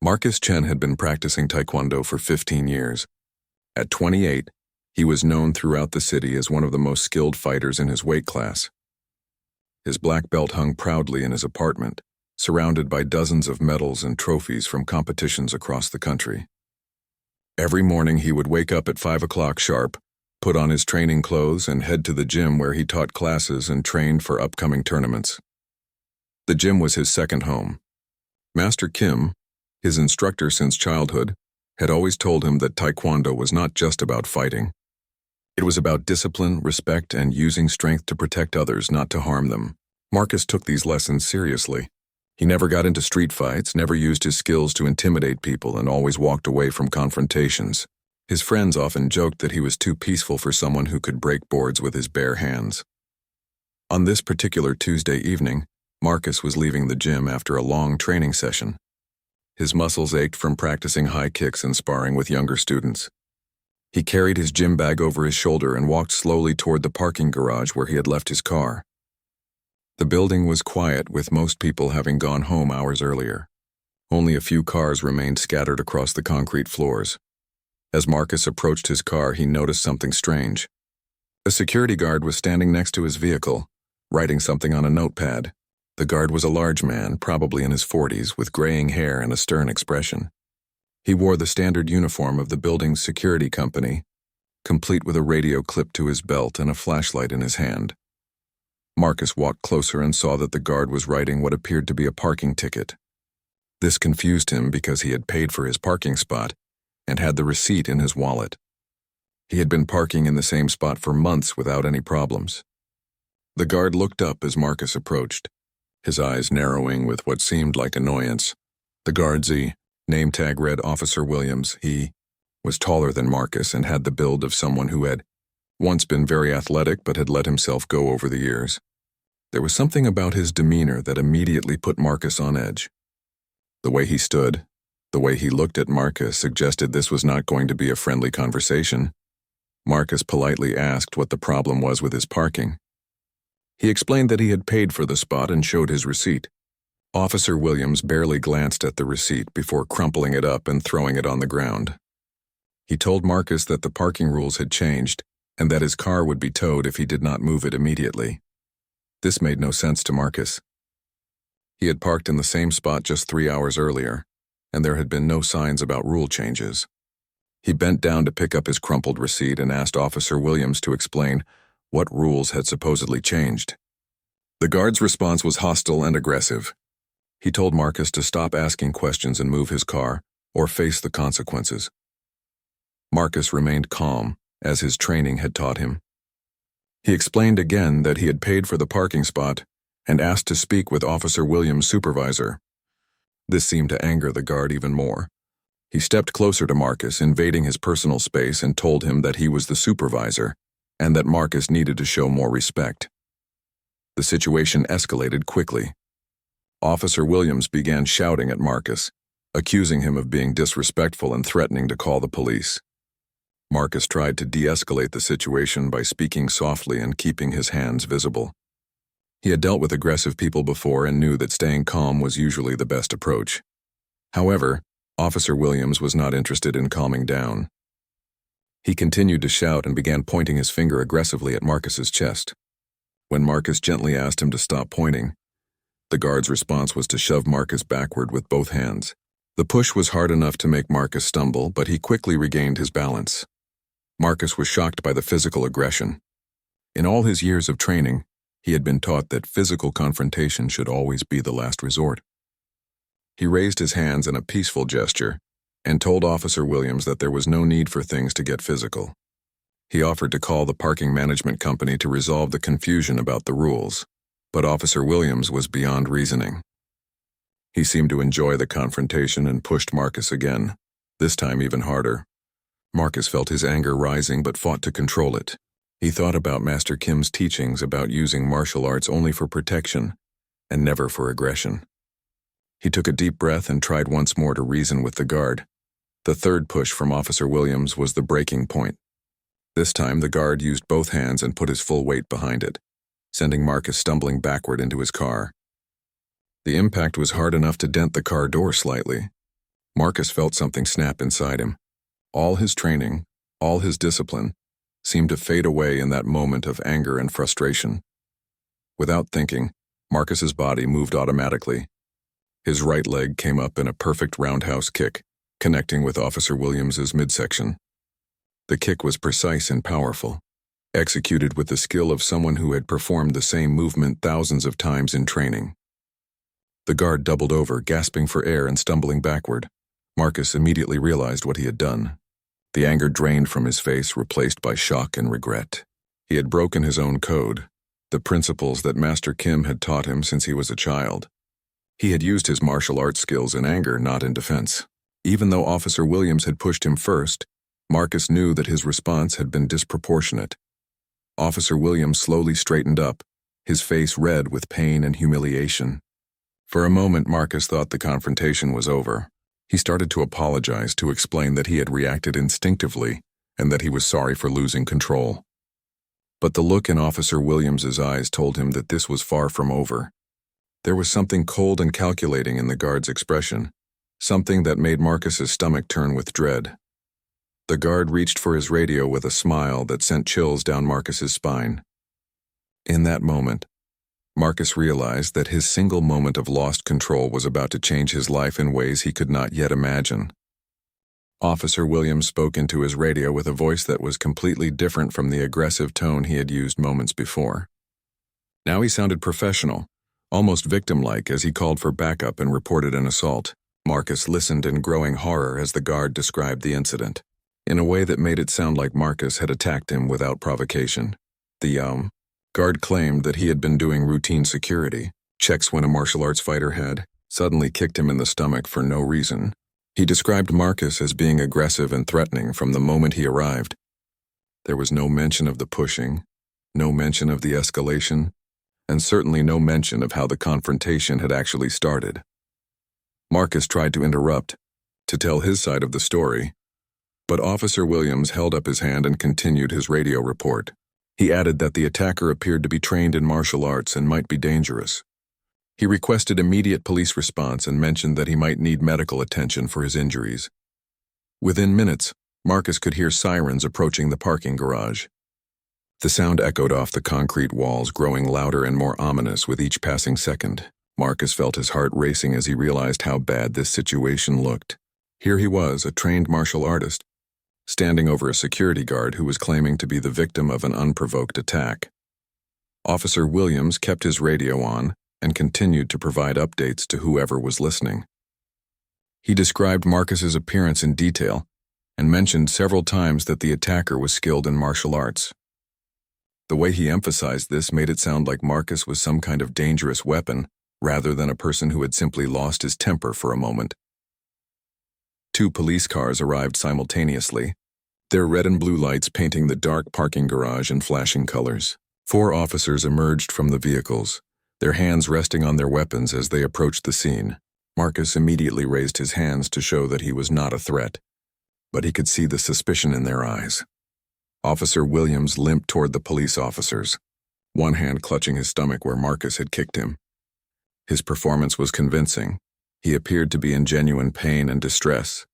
Marcus Chen had been practicing Taekwondo for 15 years. At 28, he was known throughout the city as one of the most skilled fighters in his weight class. His black belt hung proudly in his apartment, surrounded by dozens of medals and trophies from competitions across the country. Every morning he would wake up at 5 o'clock sharp, put on his training clothes, and head to the gym where he taught classes and trained for upcoming tournaments. The gym was his second home. Master Kim, his instructor since childhood, had always told him that Taekwondo was not just about fighting. It was about discipline, respect, and using strength to protect others, not to harm them. Marcus took these lessons seriously. He never got into street fights, never used his skills to intimidate people, and always walked away from confrontations. His friends often joked that he was too peaceful for someone who could break boards with his bare hands. On this particular Tuesday evening, Marcus was leaving the gym after a long training session. His muscles ached from practicing high kicks and sparring with younger students. He carried his gym bag over his shoulder and walked slowly toward the parking garage where he had left his car. The building was quiet, with most people having gone home hours earlier. Only a few cars remained scattered across the concrete floors. As Marcus approached his car, he noticed something strange. A security guard was standing next to his vehicle, writing something on a notepad. The guard was a large man, probably in his 40s, with graying hair and a stern expression. He wore the standard uniform of the building's security company, complete with a radio clipped to his belt and a flashlight in his hand. Marcus walked closer and saw that the guard was writing what appeared to be a parking ticket. This confused him because he had paid for his parking spot and had the receipt in his wallet. He had been parking in the same spot for months without any problems. The guard looked up as Marcus approached, his eyes narrowing with what seemed like annoyance. The guard's name tag read Officer Williams. He was taller than Marcus and had the build of someone who had once been very athletic but had let himself go over the years. There was something about his demeanor that immediately put Marcus on edge. The way he stood, the way he looked at Marcus suggested this was not going to be a friendly conversation. Marcus politely asked what the problem was with his parking. He explained that he had paid for the spot and showed his receipt. Officer Williams barely glanced at the receipt before crumpling it up and throwing it on the ground. He told Marcus that the parking rules had changed and that his car would be towed if he did not move it immediately. This made no sense to Marcus. He had parked in the same spot just 3 hours earlier, and there had been no signs about rule changes. He bent down to pick up his crumpled receipt and asked Officer Williams to explain what rules had supposedly changed. The guard's response was hostile and aggressive. He told Marcus to stop asking questions and move his car, or face the consequences. Marcus remained calm, as his training had taught him. He explained again that he had paid for the parking spot and asked to speak with Officer Williams' supervisor. This seemed to anger the guard even more. He stepped closer to Marcus, invading his personal space, and told him that he was the supervisor and that Marcus needed to show more respect. The situation escalated quickly. Officer Williams began shouting at Marcus, accusing him of being disrespectful and threatening to call the police. Marcus tried to de-escalate the situation by speaking softly and keeping his hands visible. He had dealt with aggressive people before and knew that staying calm was usually the best approach. However, Officer Williams was not interested in calming down. He continued to shout and began pointing his finger aggressively at Marcus's chest. When Marcus gently asked him to stop pointing, the guard's response was to shove Marcus backward with both hands. The push was hard enough to make Marcus stumble, but he quickly regained his balance. Marcus was shocked by the physical aggression. In all his years of training, he had been taught that physical confrontation should always be the last resort. He raised his hands in a peaceful gesture and told Officer Williams that there was no need for things to get physical. He offered to call the parking management company to resolve the confusion about the rules, but Officer Williams was beyond reasoning. He seemed to enjoy the confrontation and pushed Marcus again, this time even harder. Marcus felt his anger rising but fought to control it. He thought about Master Kim's teachings about using martial arts only for protection and never for aggression. He took a deep breath and tried once more to reason with the guard. The third push from Officer Williams was the breaking point. This time the guard used both hands and put his full weight behind it, sending Marcus stumbling backward into his car. The impact was hard enough to dent the car door slightly. Marcus felt something snap inside him. All his training, all his discipline, seemed to fade away in that moment of anger and frustration. Without thinking, Marcus's body moved automatically. His right leg came up in a perfect roundhouse kick, connecting with Officer Williams's midsection. The kick was precise and powerful, executed with the skill of someone who had performed the same movement thousands of times in training. The guard doubled over, gasping for air and stumbling backward. Marcus immediately realized what he had done. The anger drained from his face, replaced by shock and regret. He had broken his own code, the principles that Master Kim had taught him since he was a child. He had used his martial arts skills in anger, not in defense. Even though Officer Williams had pushed him first, Marcus knew that his response had been disproportionate. Officer Williams slowly straightened up, his face red with pain and humiliation. For a moment, Marcus thought the confrontation was over. He started to apologize, to explain that he had reacted instinctively and that he was sorry for losing control. But the look in Officer Williams's eyes told him that this was far from over. There was something cold and calculating in the guard's expression, something that made Marcus's stomach turn with dread. The guard reached for his radio with a smile that sent chills down Marcus's spine. In that moment, Marcus realized that his single moment of lost control was about to change his life in ways he could not yet imagine. Officer Williams spoke into his radio with a voice that was completely different from the aggressive tone he had used moments before. Now he sounded professional, almost victim-like, as he called for backup and reported an assault. Marcus listened in growing horror as the guard described the incident, in a way that made it sound like Marcus had attacked him without provocation. The guard claimed that he had been doing routine security checks when a martial arts fighter had suddenly kicked him in the stomach for no reason. He described Marcus as being aggressive and threatening from the moment he arrived. There was no mention of the pushing, no mention of the escalation, and certainly no mention of how the confrontation had actually started. Marcus tried to interrupt, to tell his side of the story, but Officer Williams held up his hand and continued his radio report. He added that the attacker appeared to be trained in martial arts and might be dangerous. He requested immediate police response and mentioned that he might need medical attention for his injuries. Within minutes, Marcus could hear sirens approaching the parking garage. The sound echoed off the concrete walls, growing louder and more ominous with each passing second. Marcus felt his heart racing as he realized how bad this situation looked. Here he was, a trained martial artist, standing over a security guard who was claiming to be the victim of an unprovoked attack. Officer Williams kept his radio on and continued to provide updates to whoever was listening. He described Marcus's appearance in detail and mentioned several times that the attacker was skilled in martial arts. The way he emphasized this made it sound like Marcus was some kind of dangerous weapon rather than a person who had simply lost his temper for a moment. 2 police cars arrived simultaneously, their red and blue lights painting the dark parking garage in flashing colors. 4 officers emerged from the vehicles, their hands resting on their weapons as they approached the scene. Marcus immediately raised his hands to show that he was not a threat, but he could see the suspicion in their eyes. Officer Williams limped toward the police officers, one hand clutching his stomach where Marcus had kicked him. His performance was convincing. He appeared to be in genuine pain and distress.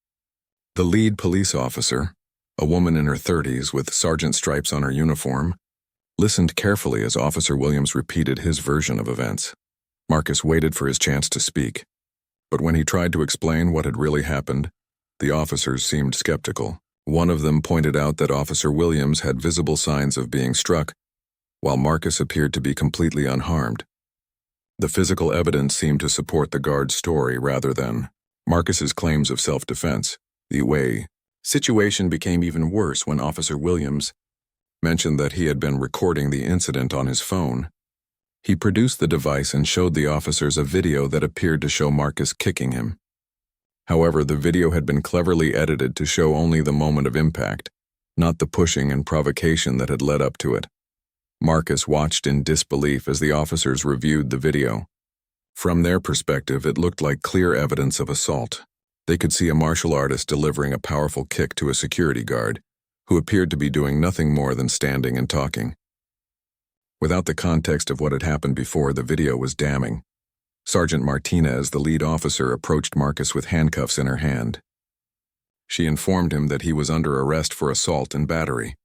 The lead police officer, a woman in her 30s with sergeant stripes on her uniform, listened carefully as Officer Williams repeated his version of events. Marcus waited for his chance to speak, but when he tried to explain what had really happened, the officers seemed skeptical. One of them pointed out that Officer Williams had visible signs of being struck, while Marcus appeared to be completely unharmed. The physical evidence seemed to support the guard's story rather than Marcus's claims of self-defense. The situation became even worse when Officer Williams mentioned that he had been recording the incident on his phone. He produced the device and showed the officers a video that appeared to show Marcus kicking him. However, the video had been cleverly edited to show only the moment of impact, not the pushing and provocation that had led up to it. Marcus watched in disbelief as the officers reviewed the video. From their perspective, it looked like clear evidence of assault. They could see a martial artist delivering a powerful kick to a security guard, who appeared to be doing nothing more than standing and talking. Without the context of what had happened before, the video was damning. Sergeant Martinez, the lead officer, approached Marcus with handcuffs in her hand. She informed him that he was under arrest for assault and battery.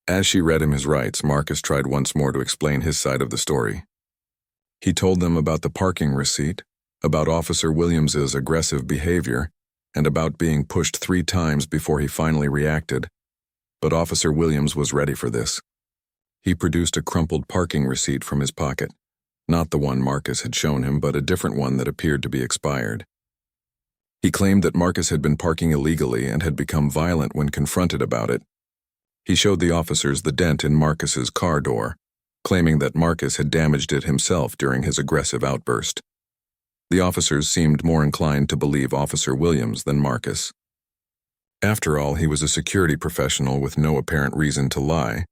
As she read him his rights, Marcus tried once more to explain his side of the story. He told them about the parking receipt, about Officer Williams's aggressive behavior, and about being pushed 3 times before he finally reacted. But Officer Williams was ready for this. He produced a crumpled parking receipt from his pocket, not the one Marcus had shown him, but a different one that appeared to be expired. He claimed that Marcus had been parking illegally and had become violent when confronted about it. He showed the officers the dent in Marcus's car door, claiming that Marcus had damaged it himself during his aggressive outburst. The officers seemed more inclined to believe Officer Williams than Marcus. After all, he was a security professional with no apparent reason to lie,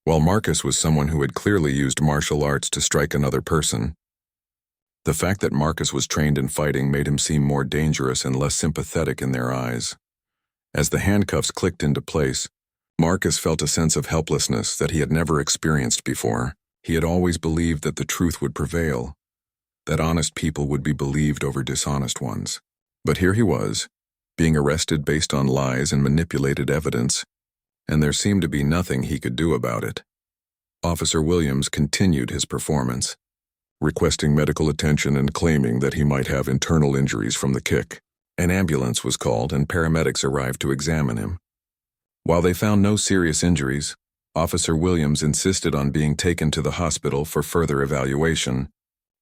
while Marcus was someone who had clearly used martial arts to strike another person. The fact that Marcus was trained in fighting made him seem more dangerous and less sympathetic in their eyes. As the handcuffs clicked into place, Marcus felt a sense of helplessness that he had never experienced before. He had always believed that the truth would prevail, that honest people would be believed over dishonest ones. But here he was, being arrested based on lies and manipulated evidence, and there seemed to be nothing he could do about it. Officer Williams continued his performance, requesting medical attention and claiming that he might have internal injuries from the kick. An ambulance was called and paramedics arrived to examine him. While they found no serious injuries, Officer Williams insisted on being taken to the hospital for further evaluation,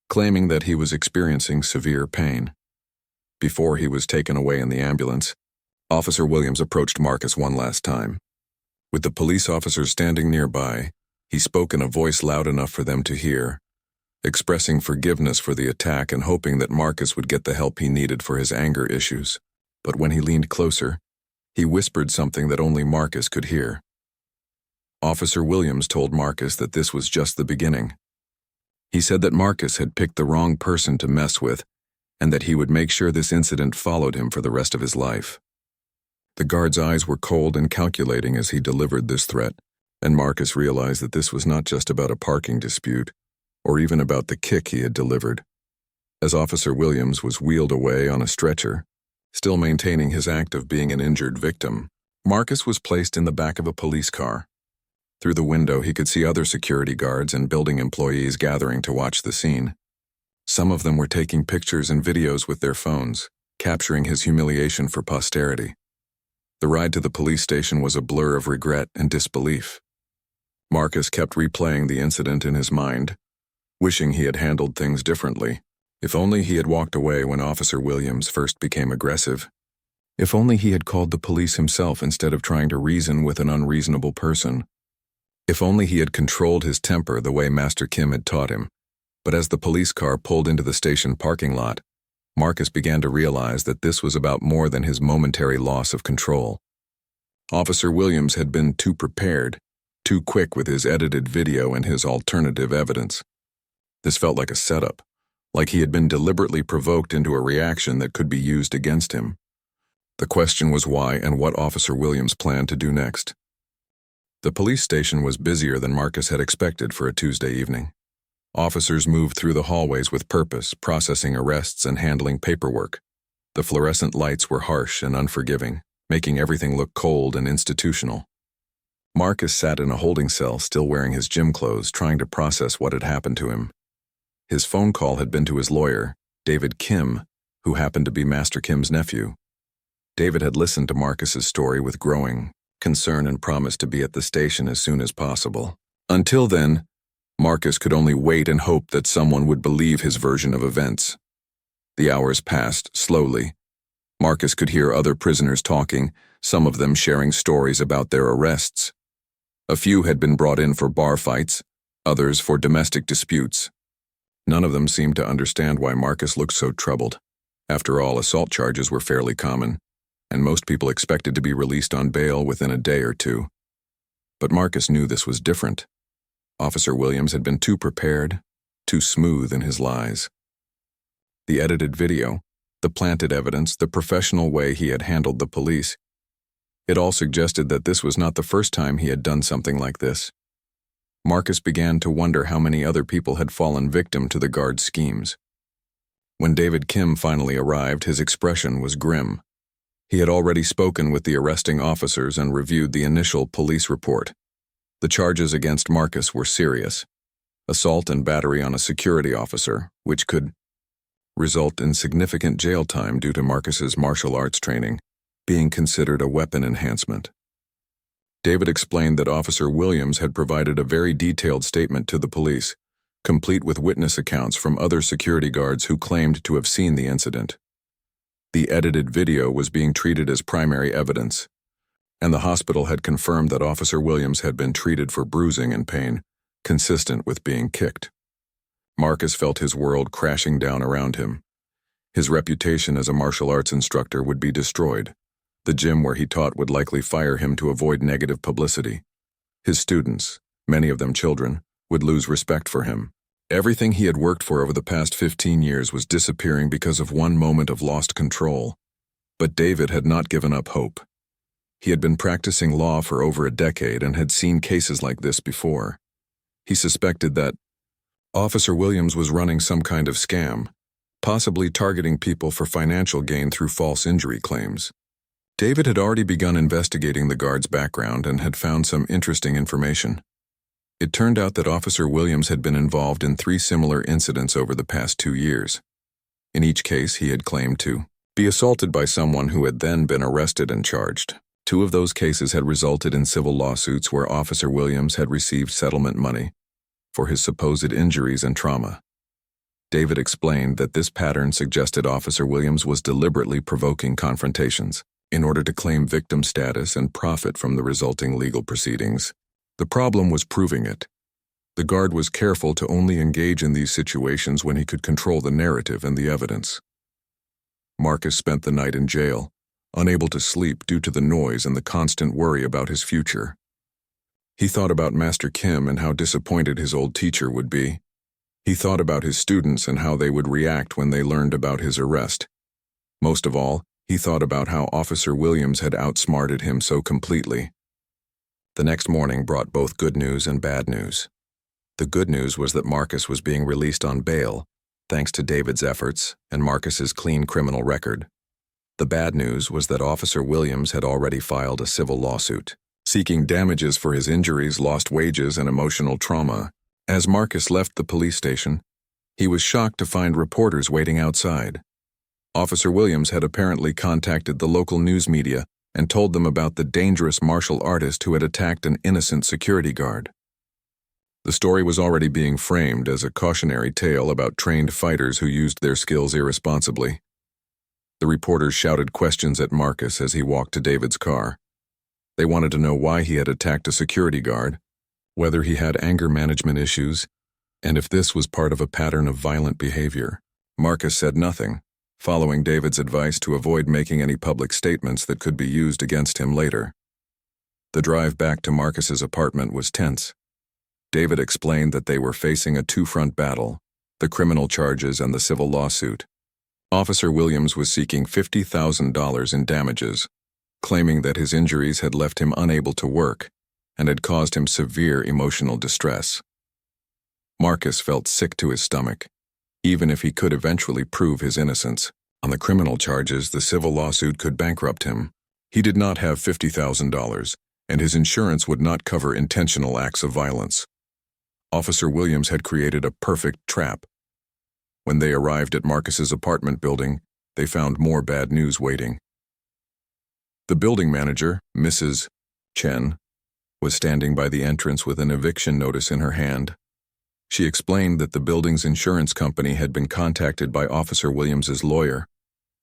claiming that he was experiencing severe pain. Before he was taken away in the ambulance, Officer Williams approached Marcus one last time. With the police officers standing nearby, he spoke in a voice loud enough for them to hear, expressing forgiveness for the attack and hoping that Marcus would get the help he needed for his anger issues. But when he leaned closer, he whispered something that only Marcus could hear. Officer Williams told Marcus that this was just the beginning. He said that Marcus had picked the wrong person to mess with, and that he would make sure this incident followed him for the rest of his life. The guard's eyes were cold and calculating as he delivered this threat, and Marcus realized that this was not just about a parking dispute, or even about the kick he had delivered. As Officer Williams was wheeled away on a stretcher, still maintaining his act of being an injured victim, Marcus was placed in the back of a police car. Through the window, he could see other security guards and building employees gathering to watch the scene. Some of them were taking pictures and videos with their phones, capturing his humiliation for posterity. The ride to the police station was a blur of regret and disbelief. Marcus kept replaying the incident in his mind, wishing he had handled things differently. If only he had walked away when Officer Williams first became aggressive. If only he had called the police himself instead of trying to reason with an unreasonable person. If only he had controlled his temper the way Master Kim had taught him. But as the police car pulled into the station parking lot, Marcus began to realize that this was about more than his momentary loss of control. Officer Williams had been too prepared, too quick with his edited video and his alternative evidence. This felt like a setup, like he had been deliberately provoked into a reaction that could be used against him. The question was why and what Officer Williams planned to do next. The police station was busier than Marcus had expected for a Tuesday evening. Officers moved through the hallways with purpose, processing arrests and handling paperwork. The fluorescent lights were harsh and unforgiving, making everything look cold and institutional. Marcus sat in a holding cell, still wearing his gym clothes, trying to process what had happened to him. His phone call had been to his lawyer, David Kim, who happened to be Master Kim's nephew. David had listened to Marcus's story with growing concern and promised to be at the station as soon as possible. Until then, Marcus could only wait and hope that someone would believe his version of events. The hours passed slowly. Marcus could hear other prisoners talking, some of them sharing stories about their arrests. A few had been brought in for bar fights, others for domestic disputes. None of them seemed to understand why Marcus looked so troubled. After all, assault charges were fairly common, and most people expected to be released on bail within a day or two. But Marcus knew this was different. Officer Williams had been too prepared, too smooth in his lies. The edited video, the planted evidence, the professional way he had handled the police, it all suggested that this was not the first time he had done something like this. Marcus began to wonder how many other people had fallen victim to the guard's schemes. When David Kim finally arrived, his expression was grim. He had already spoken with the arresting officers and reviewed the initial police report. The charges against Marcus were serious: assault and battery on a security officer, which could result in significant jail time due to Marcus's martial arts training, being considered a weapon enhancement. David explained that Officer Williams had provided a very detailed statement to the police, complete with witness accounts from other security guards who claimed to have seen the incident. The edited video was being treated as primary evidence, and the hospital had confirmed that Officer Williams had been treated for bruising and pain, consistent with being kicked. Marcus felt his world crashing down around him. His reputation as a martial arts instructor would be destroyed. The gym where he taught would likely fire him to avoid negative publicity. His students, many of them children, would lose respect for him. Everything he had worked for over the past 15 years was disappearing because of one moment of lost control. But David had not given up hope. He had been practicing law for over a decade and had seen cases like this before. He suspected that Officer Williams was running some kind of scam, possibly targeting people for financial gain through false injury claims. David had already begun investigating the guard's background and had found some interesting information. It turned out that Officer Williams had been involved in 3 similar incidents over the past 2 years. In each case, he had claimed to be assaulted by someone who had then been arrested and charged. 2 of those cases had resulted in civil lawsuits where Officer Williams had received settlement money for his supposed injuries and trauma. David explained that this pattern suggested Officer Williams was deliberately provoking confrontations in order to claim victim status and profit from the resulting legal proceedings. The problem was proving it. The guard was careful to only engage in these situations when he could control the narrative and the evidence. Marcus spent the night in jail, unable to sleep due to the noise and the constant worry about his future. He thought about Master Kim and how disappointed his old teacher would be. He thought about his students and how they would react when they learned about his arrest. Most of all, he thought about how Officer Williams had outsmarted him so completely. The next morning brought both good news and bad news. The good news was that Marcus was being released on bail, thanks to David's efforts and Marcus's clean criminal record. The bad news was that Officer Williams had already filed a civil lawsuit, seeking damages for his injuries, lost wages, and emotional trauma. As Marcus left the police station, he was shocked to find reporters waiting outside. Officer Williams had apparently contacted the local news media and told them about the dangerous martial artist who had attacked an innocent security guard. The story was already being framed as a cautionary tale about trained fighters who used their skills irresponsibly. The reporters shouted questions at Marcus as he walked to David's car. They wanted to know why he had attacked a security guard, whether he had anger management issues, and if this was part of a pattern of violent behavior. Marcus said nothing, following David's advice to avoid making any public statements that could be used against him later. The drive back to Marcus's apartment was tense. David explained that they were facing a 2-front battle, the criminal charges and the civil lawsuit. Officer Williams was seeking $50,000 in damages, claiming that his injuries had left him unable to work and had caused him severe emotional distress. Marcus felt sick to his stomach, even if he could eventually prove his innocence. On the criminal charges, the civil lawsuit could bankrupt him. He did not have $50,000, and his insurance would not cover intentional acts of violence. Officer Williams had created a perfect trap. When they arrived at Marcus's apartment building, they found more bad news waiting. The building manager, Mrs. Chen, was standing by the entrance with an eviction notice in her hand. She explained that the building's insurance company had been contacted by Officer Williams's lawyer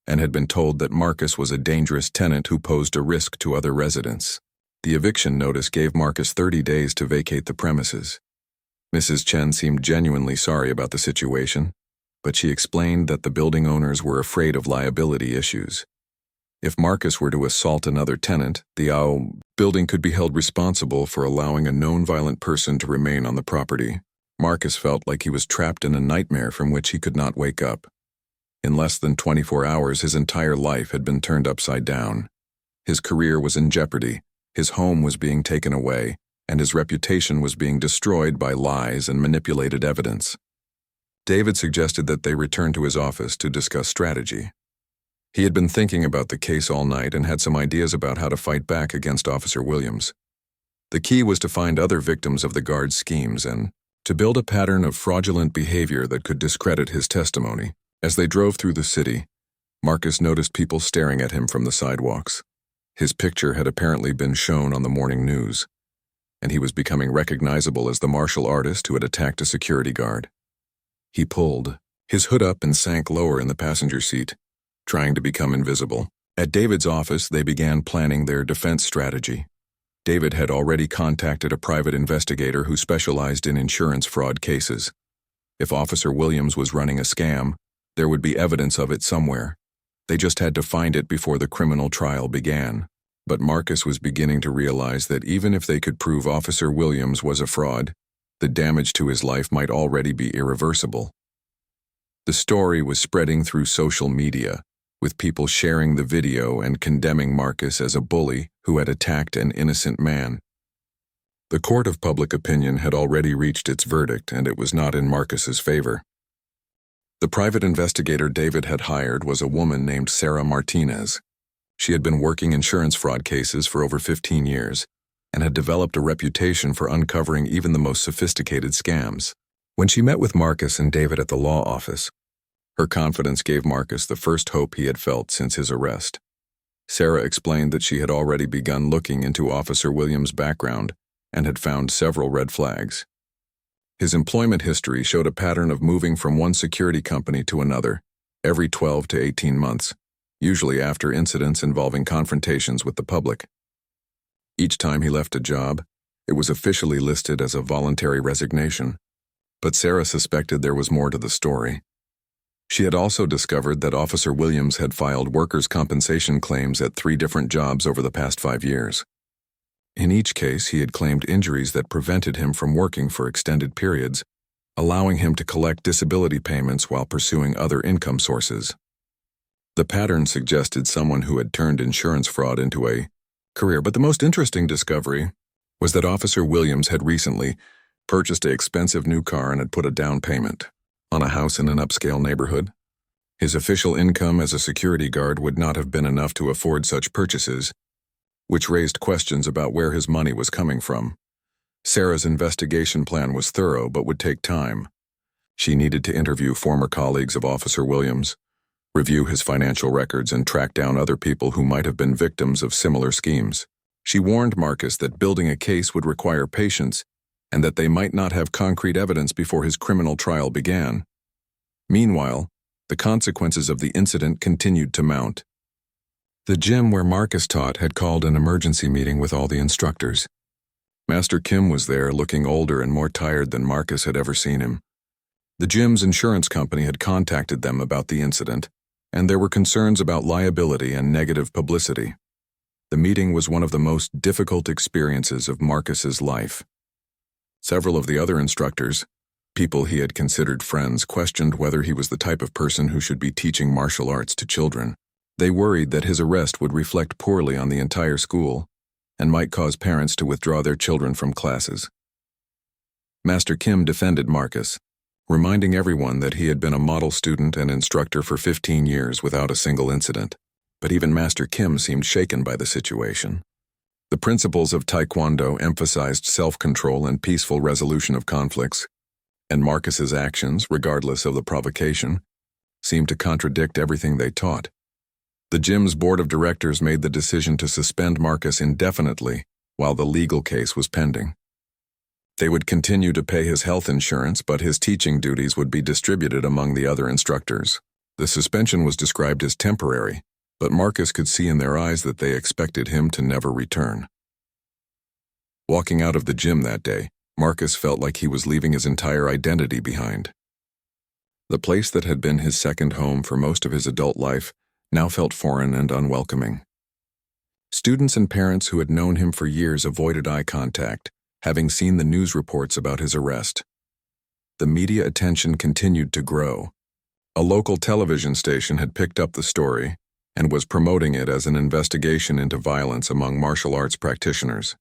and had been told that Marcus was a dangerous tenant who posed a risk to other residents. The eviction notice gave Marcus 30 days to vacate the premises. Mrs. Chen seemed genuinely sorry about the situation, but she explained that the building owners were afraid of liability issues. If Marcus were to assault another tenant, the building could be held responsible for allowing a known violent person to remain on the property. Marcus felt like he was trapped in a nightmare from which he could not wake up. In less than 24 hours, his entire life had been turned upside down. His career was in jeopardy, his home was being taken away, and his reputation was being destroyed by lies and manipulated evidence. David suggested that they return to his office to discuss strategy. He had been thinking about the case all night and had some ideas about how to fight back against Officer Williams. The key was to find other victims of the guard's schemes and to build a pattern of fraudulent behavior that could discredit his testimony. As they drove through the city, Marcus noticed people staring at him from the sidewalks. His picture had apparently been shown on the morning news, and he was becoming recognizable as the martial artist who had attacked a security guard. He pulled his hood up and sank lower in the passenger seat, trying to become invisible. At David's office, they began planning their defense strategy. David had already contacted a private investigator who specialized in insurance fraud cases. If Officer Williams was running a scam, there would be evidence of it somewhere. They just had to find it before the criminal trial began. But Marcus was beginning to realize that even if they could prove Officer Williams was a fraud, the damage to his life might already be irreversible. The story was spreading through social media, with people sharing the video and condemning Marcus as a bully who had attacked an innocent man. The court of public opinion had already reached its verdict, and it was not in Marcus's favor. The private investigator David had hired was a woman named Sarah Martinez. She had been working insurance fraud cases for over 15 years and had developed a reputation for uncovering even the most sophisticated scams. When she met with Marcus and David at the law office, her confidence gave Marcus the first hope he had felt since his arrest. Sarah explained that she had already begun looking into Officer Williams' background and had found several red flags. His employment history showed a pattern of moving from one security company to another every 12 to 18 months, usually after incidents involving confrontations with the public. Each time he left a job, it was officially listed as a voluntary resignation, but Sarah suspected there was more to the story. She had also discovered that Officer Williams had filed workers' compensation claims at 3 different jobs over the past 5 years. In each case, he had claimed injuries that prevented him from working for extended periods, allowing him to collect disability payments while pursuing other income sources. The pattern suggested someone who had turned insurance fraud into a career, but the most interesting discovery was that Officer Williams had recently purchased an expensive new car and had put a down payment on a house in an upscale neighborhood. His official income as a security guard would not have been enough to afford such purchases, which raised questions about where his money was coming from. Sarah's investigation plan was thorough but would take time. She needed to interview former colleagues of Officer Williams, review his financial records, and track down other people who might have been victims of similar schemes. She warned Marcus that building a case would require patience and that they might not have concrete evidence before his criminal trial began. Meanwhile, the consequences of the incident continued to mount. The gym where Marcus taught had called an emergency meeting with all the instructors. Master Kim was there, looking older and more tired than Marcus had ever seen him. The gym's insurance company had contacted them about the incident, and there were concerns about liability and negative publicity. The meeting was one of the most difficult experiences of Marcus's life. Several of the other instructors, people he had considered friends, questioned whether he was the type of person who should be teaching martial arts to children. They worried that his arrest would reflect poorly on the entire school and might cause parents to withdraw their children from classes. Master Kim defended Marcus, reminding everyone that he had been a model student and instructor for 15 years without a single incident. But even Master Kim seemed shaken by the situation. The principles of Taekwondo emphasized self-control and peaceful resolution of conflicts, and Marcus's actions, regardless of the provocation, seemed to contradict everything they taught. The gym's board of directors made the decision to suspend Marcus indefinitely while the legal case was pending. They would continue to pay his health insurance, but his teaching duties would be distributed among the other instructors. The suspension was described as temporary, but Marcus could see in their eyes that they expected him to never return. Walking out of the gym that day, Marcus felt like he was leaving his entire identity behind. The place that had been his second home for most of his adult life now felt foreign and unwelcoming. Students and parents who had known him for years avoided eye contact, having seen the news reports about his arrest. The media attention continued to grow. A local television station had picked up the story and was promoting it as an investigation into violence among martial arts practitioners.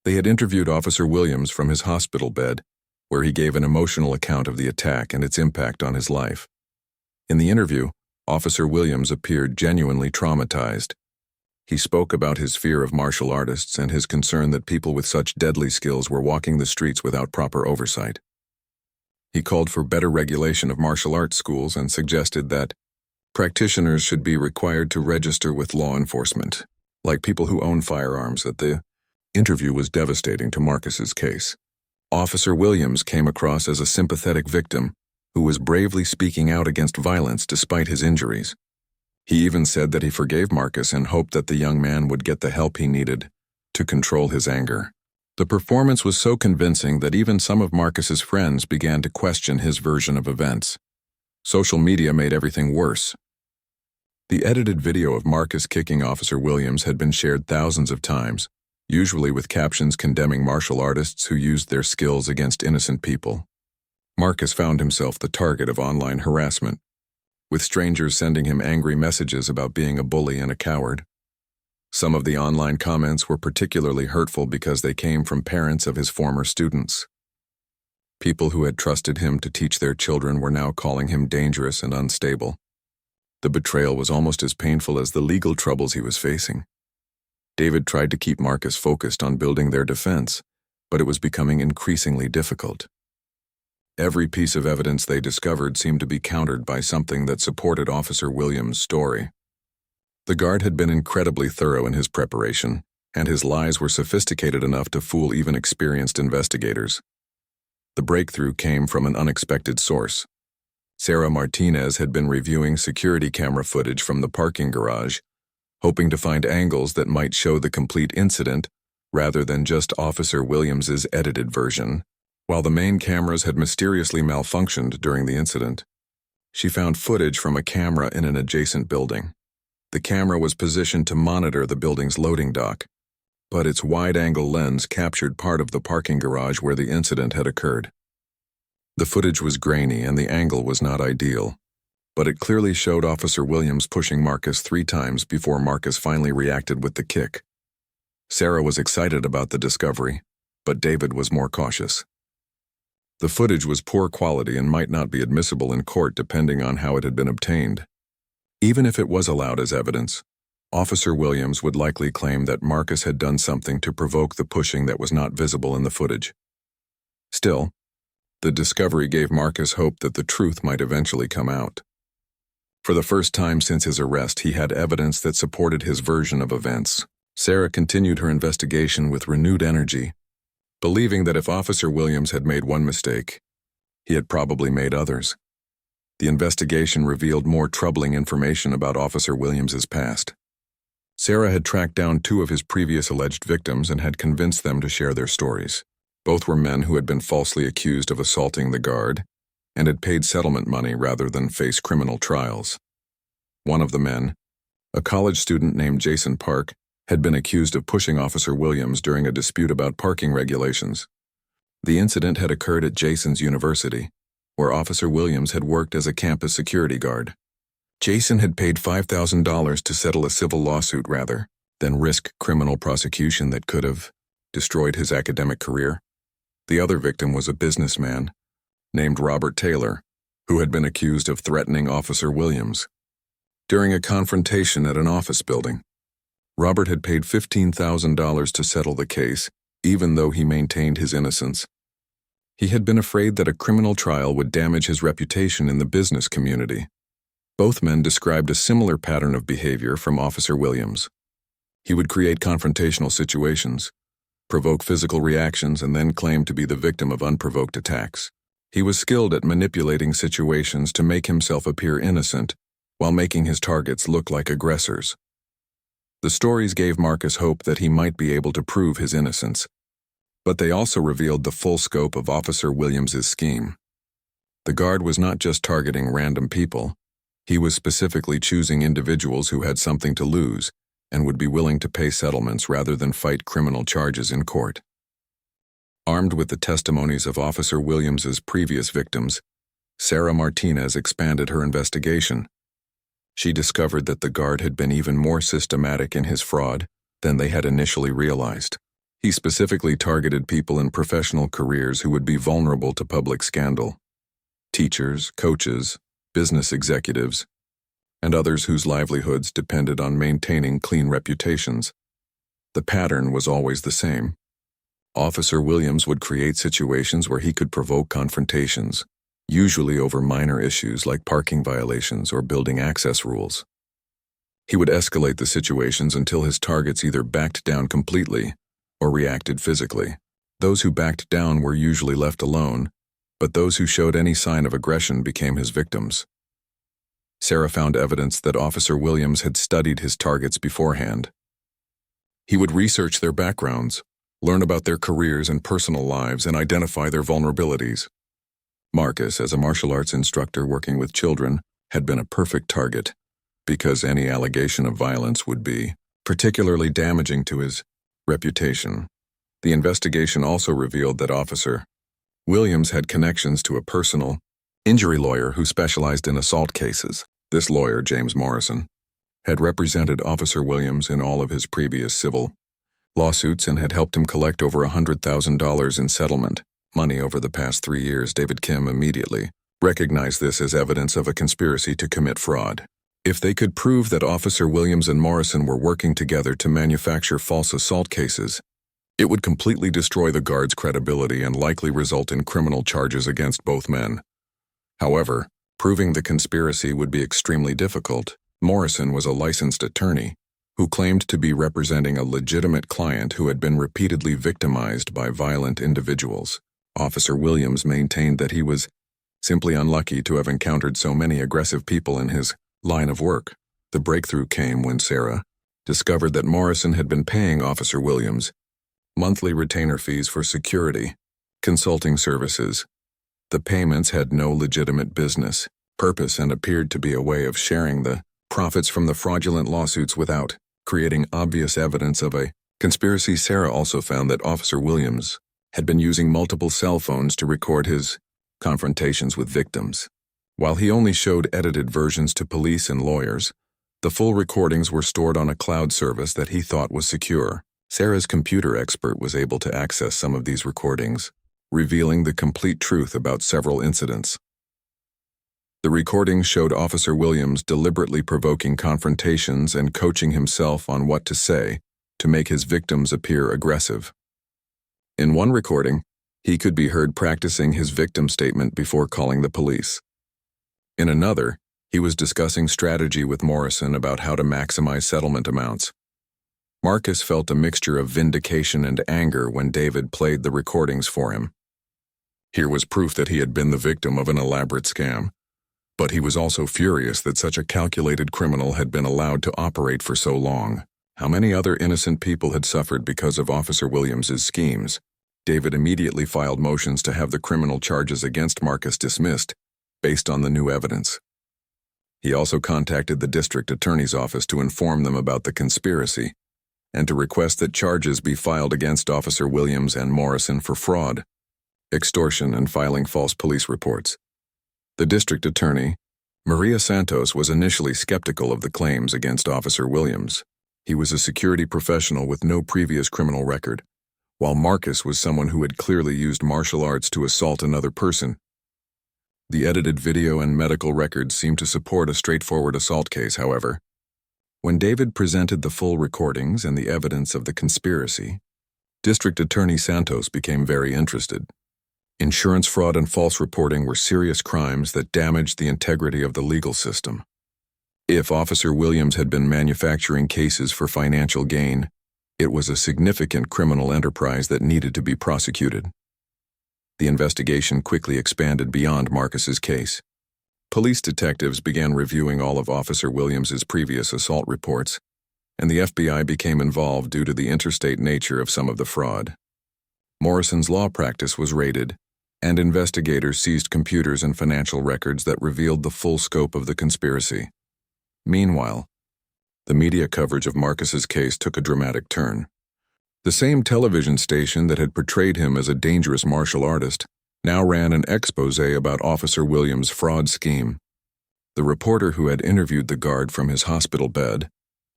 They had interviewed Officer Williams from his hospital bed where he gave an emotional account of the attack and its impact on his life. In the interview, Officer Williams appeared genuinely traumatized. He spoke about his fear of martial artists and his concern that people with such deadly skills were walking the streets without proper oversight. He called for better regulation of martial arts schools and suggested that practitioners should be required to register with law enforcement, like people who own firearms. The interview was devastating to Marcus's case. Officer Williams came across as a sympathetic victim who was bravely speaking out against violence despite his injuries. He even said that he forgave Marcus and hoped that the young man would get the help he needed to control his anger. The performance was so convincing that even some of Marcus's friends began to question his version of events. Social media made everything worse. The edited video of Marcus kicking Officer Williams had been shared thousands of times, usually with captions condemning martial artists who used their skills against innocent people. Marcus found himself the target of online harassment, with strangers sending him angry messages about being a bully and a coward. Some of the online comments were particularly hurtful because they came from parents of his former students. People who had trusted him to teach their children were now calling him dangerous and unstable. The betrayal was almost as painful as the legal troubles he was facing. David tried to keep Marcus focused on building their defense, but it was becoming increasingly difficult. Every piece of evidence they discovered seemed to be countered by something that supported Officer Williams' story. The guard had been incredibly thorough in his preparation, and his lies were sophisticated enough to fool even experienced investigators. The breakthrough came from an unexpected source. Sarah Martinez had been reviewing security camera footage from the parking garage, hoping to find angles that might show the complete incident rather than just Officer Williams's edited version. While the main cameras had mysteriously malfunctioned during the incident, she found footage from a camera in an adjacent building. The camera was positioned to monitor the building's loading dock, but its wide-angle lens captured part of the parking garage where the incident had occurred. The footage was grainy and the angle was not ideal, but it clearly showed Officer Williams pushing Marcus 3 times before Marcus finally reacted with the kick. Sarah was excited about the discovery, but David was more cautious. The footage was poor quality and might not be admissible in court depending on how it had been obtained. Even if it was allowed as evidence, Officer Williams would likely claim that Marcus had done something to provoke the pushing that was not visible in the footage. Still, the discovery gave Marcus hope that the truth might eventually come out. For the first time since his arrest, he had evidence that supported his version of events. Sarah continued her investigation with renewed energy, believing that if Officer Williams had made one mistake, he had probably made others. The investigation revealed more troubling information about Officer Williams's past. Sarah had tracked down 2 of his previous alleged victims and had convinced them to share their stories. Both were men who had been falsely accused of assaulting the guard and had paid settlement money rather than face criminal trials. One of the men, a college student named Jason Park, had been accused of pushing Officer Williams during a dispute about parking regulations. The incident had occurred at Jason's university, where Officer Williams had worked as a campus security guard. Jason had paid $5,000 to settle a civil lawsuit rather than risk criminal prosecution that could have destroyed his academic career. The other victim was a businessman named Robert Taylor, who had been accused of threatening Officer Williams. During a confrontation at an office building, Robert had paid $15,000 to settle the case, even though he maintained his innocence. He had been afraid that a criminal trial would damage his reputation in the business community. Both men described a similar pattern of behavior from Officer Williams. He would create confrontational situations, provoke physical reactions, and then claim to be the victim of unprovoked attacks. He was skilled at manipulating situations to make himself appear innocent, while making his targets look like aggressors. The stories gave Marcus hope that he might be able to prove his innocence, but they also revealed the full scope of Officer Williams's scheme. The guard was not just targeting random people, he was specifically choosing individuals who had something to lose and would be willing to pay settlements rather than fight criminal charges in court. Armed with the testimonies of Officer Williams's previous victims, Sarah Martinez expanded her investigation. She discovered that the guard had been even more systematic in his fraud than they had initially realized. He specifically targeted people in professional careers who would be vulnerable to public scandal: teachers, coaches, business executives, and others whose livelihoods depended on maintaining clean reputations. The pattern was always the same. Officer Williams would create situations where he could provoke confrontations, usually over minor issues like parking violations or building access rules. He would escalate the situations until his targets either backed down completely or reacted physically. Those who backed down were usually left alone, but those who showed any sign of aggression became his victims. Sarah found evidence that Officer Williams had studied his targets beforehand. He would research their backgrounds, learn about their careers and personal lives, and identify their vulnerabilities. Marcus, as a martial arts instructor working with children, had been a perfect target, because any allegation of violence would be particularly damaging to his reputation. The investigation also revealed that Officer Williams had connections to a personal injury lawyer who specialized in assault cases. This lawyer, James Morrison, had represented Officer Williams in all of his previous civil lawsuits and had helped him collect over $100,000 in settlement money over the past 3 years. David Kim immediately recognized this as evidence of a conspiracy to commit fraud. If they could prove that Officer Williams and Morrison were working together to manufacture false assault cases, it would completely destroy the guard's credibility and likely result in criminal charges against both men. However, proving the conspiracy would be extremely difficult. Morrison was a licensed attorney who claimed to be representing a legitimate client who had been repeatedly victimized by violent individuals. Officer Williams maintained that he was simply unlucky to have encountered so many aggressive people in his line of work. The breakthrough came when Sarah discovered that Morrison had been paying Officer Williams monthly retainer fees for security, consulting services. The payments had no legitimate business purpose and appeared to be a way of sharing the profits from the fraudulent lawsuits without creating obvious evidence of a conspiracy. Sarah also found that Officer Williams had been using multiple cell phones to record his confrontations with victims. While he only showed edited versions to police and lawyers, the full recordings were stored on a cloud service that he thought was secure. Sarah's computer expert was able to access some of these recordings, revealing the complete truth about several incidents. The recordings showed Officer Williams deliberately provoking confrontations and coaching himself on what to say to make his victims appear aggressive. In one recording, he could be heard practicing his victim statement before calling the police. In another, he was discussing strategy with Morrison about how to maximize settlement amounts. Marcus felt a mixture of vindication and anger when David played the recordings for him. Here was proof that he had been the victim of an elaborate scam, but he was also furious that such a calculated criminal had been allowed to operate for so long. How many other innocent people had suffered because of Officer Williams's schemes? David immediately filed motions to have the criminal charges against Marcus dismissed based on the new evidence. He also contacted the district attorney's office to inform them about the conspiracy and to request that charges be filed against Officer Williams and Morrison for fraud, extortion, and filing false police reports. The district attorney, Maria Santos, was initially skeptical of the claims against Officer Williams. He was a security professional with no previous criminal record, while Marcus was someone who had clearly used martial arts to assault another person. The edited video and medical records seemed to support a straightforward assault case, however. When David presented the full recordings and the evidence of the conspiracy, District Attorney Santos became very interested. Insurance fraud and false reporting were serious crimes that damaged the integrity of the legal system. If Officer Williams had been manufacturing cases for financial gain, it was a significant criminal enterprise that needed to be prosecuted. The investigation quickly expanded beyond Marcus's case. Police detectives began reviewing all of Officer Williams's previous assault reports, and the FBI became involved due to the interstate nature of some of the fraud. Morrison's law practice was raided, and investigators seized computers and financial records that revealed the full scope of the conspiracy. Meanwhile, the media coverage of Marcus's case took a dramatic turn. The same television station that had portrayed him as a dangerous martial artist now ran an expose about Officer Williams' fraud scheme. The reporter who had interviewed the guard from his hospital bed,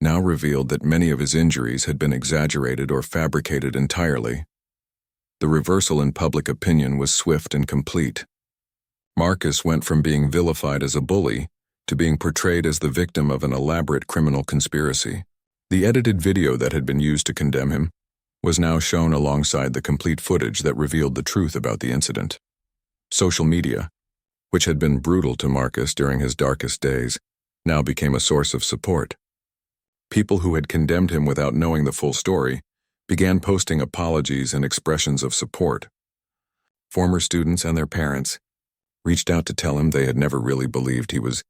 now revealed that many of his injuries had been exaggerated or fabricated entirely. The reversal in public opinion was swift and complete. Marcus went from being vilified as a bully to being portrayed as the victim of an elaborate criminal conspiracy. The edited video that had been used to condemn him was now shown alongside the complete footage that revealed the truth about the incident. Social media, which had been brutal to Marcus during his darkest days, now became a source of support. People who had condemned him without knowing the full story began posting apologies and expressions of support. Former students and their parents reached out to tell him they had never really believed he was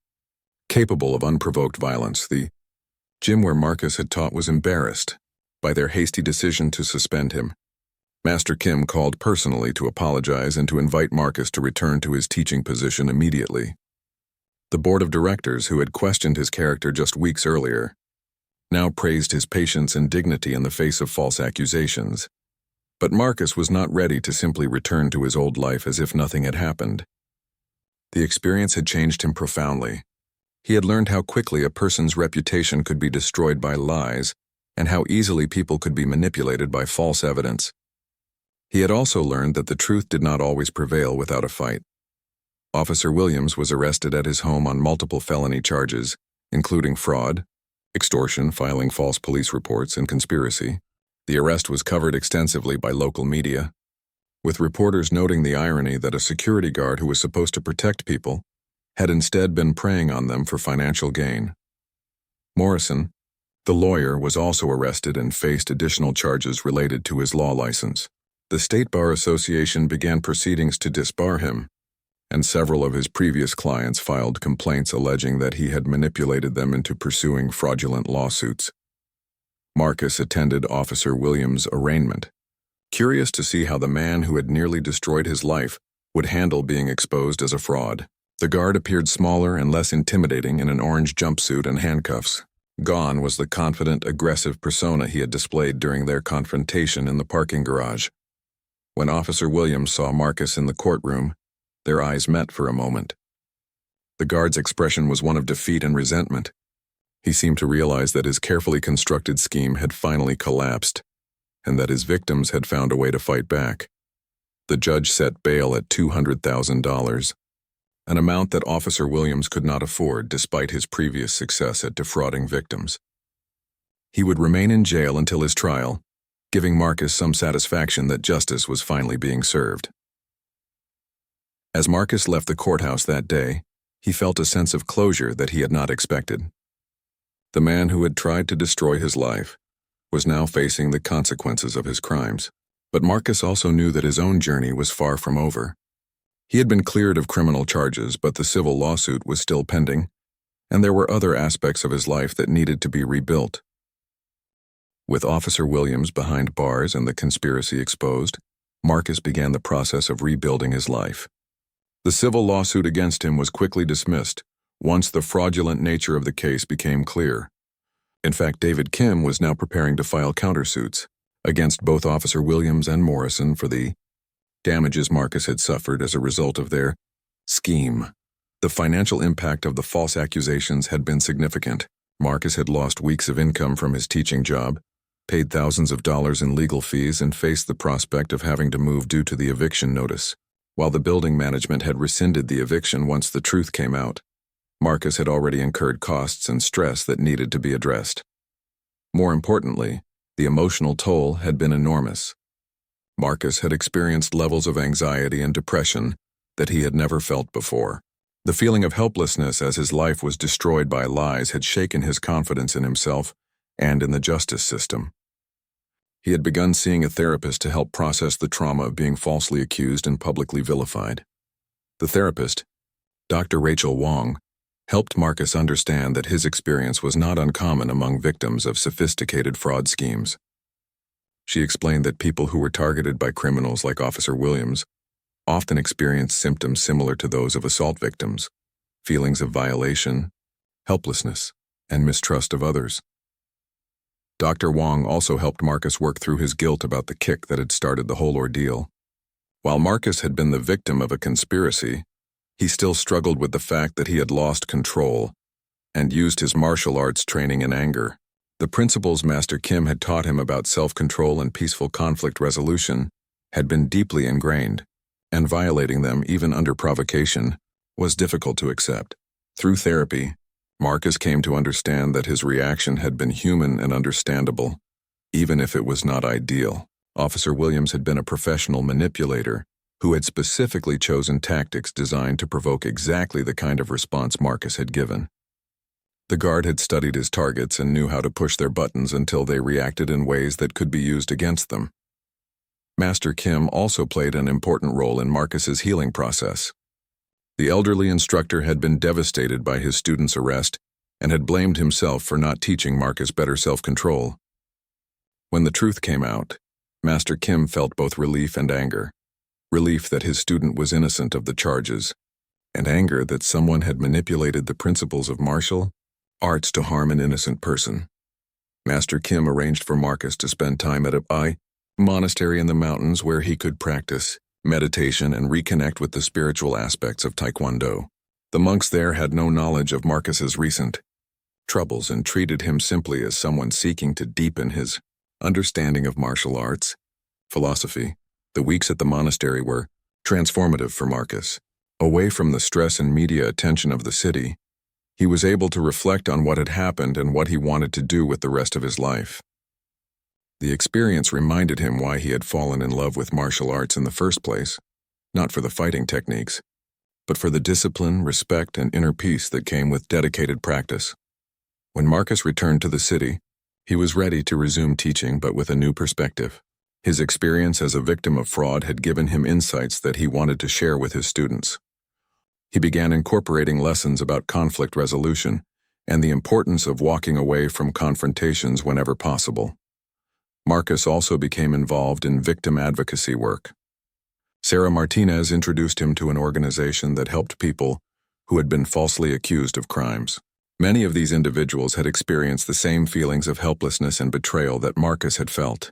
capable of unprovoked violence. The gym where Marcus had taught was embarrassed by their hasty decision to suspend him. Master Kim called personally to apologize and to invite Marcus to return to his teaching position immediately. The board of directors, who had questioned his character just weeks earlier, now praised his patience and dignity in the face of false accusations. But Marcus was not ready to simply return to his old life as if nothing had happened. The experience had changed him profoundly. He had learned how quickly a person's reputation could be destroyed by lies and how easily people could be manipulated by false evidence. He had also learned that the truth did not always prevail without a fight. Officer Williams was arrested at his home on multiple felony charges, including fraud, extortion, filing false police reports, and conspiracy. The arrest was covered extensively by local media, with reporters noting the irony that a security guard who was supposed to protect people had instead been preying on them for financial gain. Morrison, the lawyer, was also arrested and faced additional charges related to his law license. The State Bar Association began proceedings to disbar him, and several of his previous clients filed complaints alleging that he had manipulated them into pursuing fraudulent lawsuits. Marcus attended Officer Williams' arraignment, curious to see how the man who had nearly destroyed his life would handle being exposed as a fraud. The guard appeared smaller and less intimidating in an orange jumpsuit and handcuffs. Gone was the confident, aggressive persona he had displayed during their confrontation in the parking garage. When Officer Williams saw Marcus in the courtroom, their eyes met for a moment. The guard's expression was one of defeat and resentment. He seemed to realize that his carefully constructed scheme had finally collapsed, and that his victims had found a way to fight back. The judge set bail at $200,000, an amount that Officer Williams could not afford despite his previous success at defrauding victims. He would remain in jail until his trial, giving Marcus some satisfaction that justice was finally being served. As Marcus left the courthouse that day, he felt a sense of closure that he had not expected. The man who had tried to destroy his life was now facing the consequences of his crimes. But Marcus also knew that his own journey was far from over. He had been cleared of criminal charges, but the civil lawsuit was still pending, and there were other aspects of his life that needed to be rebuilt. With Officer Williams behind bars and the conspiracy exposed, Marcus began the process of rebuilding his life. The civil lawsuit against him was quickly dismissed once the fraudulent nature of the case became clear. In fact, David Kim was now preparing to file countersuits against both Officer Williams and Morrison for the damages Marcus had suffered as a result of their scheme. The financial impact of the false accusations had been significant. Marcus had lost weeks of income from his teaching job, paid thousands of dollars in legal fees, and faced the prospect of having to move due to the eviction notice. While the building management had rescinded the eviction once the truth came out, Marcus had already incurred costs and stress that needed to be addressed. More importantly, the emotional toll had been enormous. Marcus had experienced levels of anxiety and depression that he had never felt before. The feeling of helplessness as his life was destroyed by lies had shaken his confidence in himself and in the justice system. He had begun seeing a therapist to help process the trauma of being falsely accused and publicly vilified. The therapist, Dr. Rachel Wong, helped Marcus understand that his experience was not uncommon among victims of sophisticated fraud schemes. She explained that people who were targeted by criminals like Officer Williams often experienced symptoms similar to those of assault victims: feelings of violation, helplessness, and mistrust of others. Dr. Wong also helped Marcus work through his guilt about the kick that had started the whole ordeal. While Marcus had been the victim of a conspiracy, he still struggled with the fact that he had lost control and used his martial arts training in anger. The principles Master Kim had taught him about self-control and peaceful conflict resolution had been deeply ingrained, and violating them even under provocation was difficult to accept. Through therapy, Marcus came to understand that his reaction had been human and understandable, even if it was not ideal. Officer Williams had been a professional manipulator who had specifically chosen tactics designed to provoke exactly the kind of response Marcus had given. The guard had studied his targets and knew how to push their buttons until they reacted in ways that could be used against them. Master Kim also played an important role in Marcus's healing process. The elderly instructor had been devastated by his student's arrest and had blamed himself for not teaching Marcus better self-control. When the truth came out, Master Kim felt both relief and anger. Relief that his student was innocent of the charges, and anger that someone had manipulated the principles of martial arts to harm an innocent person. Master Kim arranged for Marcus to spend time at a monastery in the mountains where he could practice meditation and reconnect with the spiritual aspects of Taekwondo. The monks there had no knowledge of Marcus's recent troubles and treated him simply as someone seeking to deepen his understanding of martial arts philosophy. The weeks at the monastery were transformative for Marcus. Away from the stress and media attention of the city, he was able to reflect on what had happened and what he wanted to do with the rest of his life. The experience reminded him why he had fallen in love with martial arts in the first place, not for the fighting techniques, but for the discipline, respect, and inner peace that came with dedicated practice. When Marcus returned to the city, he was ready to resume teaching, but with a new perspective. His experience as a victim of fraud had given him insights that he wanted to share with his students. He began incorporating lessons about conflict resolution and the importance of walking away from confrontations whenever possible. Marcus also became involved in victim advocacy work. Sarah Martinez introduced him to an organization that helped people who had been falsely accused of crimes. Many of these individuals had experienced the same feelings of helplessness and betrayal that Marcus had felt,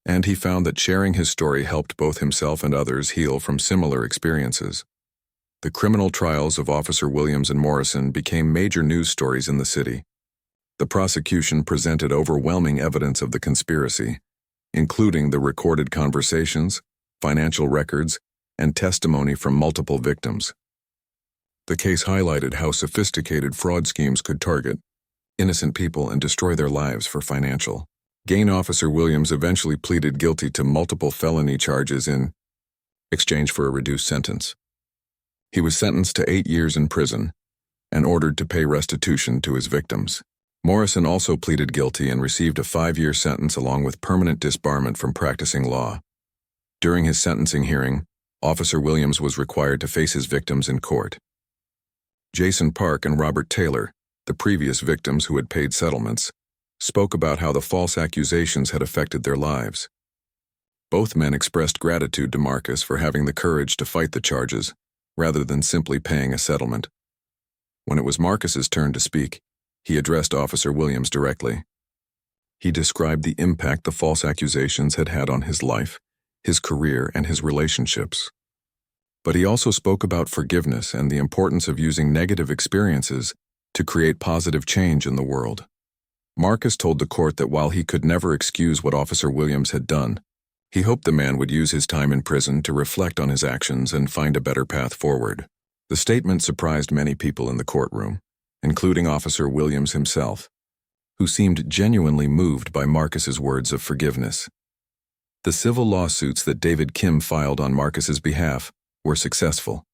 and he found that sharing his story helped both himself and others heal from similar experiences. The criminal trials of Officer Williams and Morrison became major news stories in the city. The prosecution presented overwhelming evidence of the conspiracy, including the recorded conversations, financial records, and testimony from multiple victims. The case highlighted how sophisticated fraud schemes could target innocent people and destroy their lives for financial gain. Officer Williams eventually pleaded guilty to multiple felony charges in exchange for a reduced sentence. He was sentenced to 8 years in prison and ordered to pay restitution to his victims. Morrison also pleaded guilty and received a 5-year sentence along with permanent disbarment from practicing law. During his sentencing hearing, Officer Williams was required to face his victims in court. Jason Park and Robert Taylor, the previous victims who had paid settlements, spoke about how the false accusations had affected their lives. Both men expressed gratitude to Marcus for having the courage to fight the charges, rather than simply paying a settlement. When it was Marcus's turn to speak, he addressed Officer Williams directly. He described the impact the false accusations had had on his life, his career, and his relationships. But he also spoke about forgiveness and the importance of using negative experiences to create positive change in the world. Marcus told the court that while he could never excuse what Officer Williams had done, he hoped the man would use his time in prison to reflect on his actions and find a better path forward. The statement surprised many people in the courtroom, including Officer Williams himself, who seemed genuinely moved by Marcus's words of forgiveness. The civil lawsuits that David Kim filed on Marcus's behalf were successful.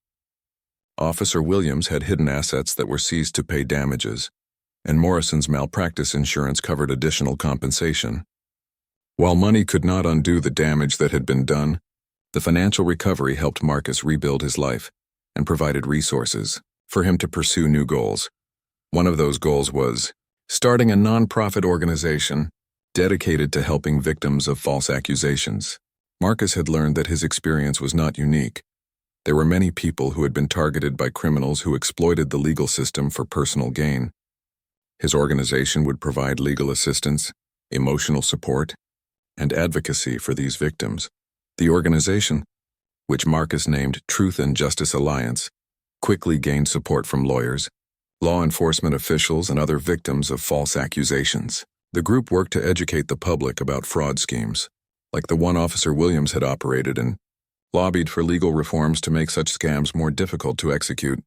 Officer Williams had hidden assets that were seized to pay damages, and Morrison's malpractice insurance covered additional compensation. While money could not undo the damage that had been done, the financial recovery helped Marcus rebuild his life and provided resources for him to pursue new goals. One of those goals was starting a nonprofit organization dedicated to helping victims of false accusations. Marcus had learned that his experience was not unique. There were many people who had been targeted by criminals who exploited the legal system for personal gain. His organization would provide legal assistance, emotional support, and advocacy for these victims. The organization, which Marcus named Truth and Justice Alliance, quickly gained support from lawyers, law enforcement officials, and other victims of false accusations. The group worked to educate the public about fraud schemes, like the one Officer Williams had operated, and lobbied for legal reforms to make such scams more difficult to execute.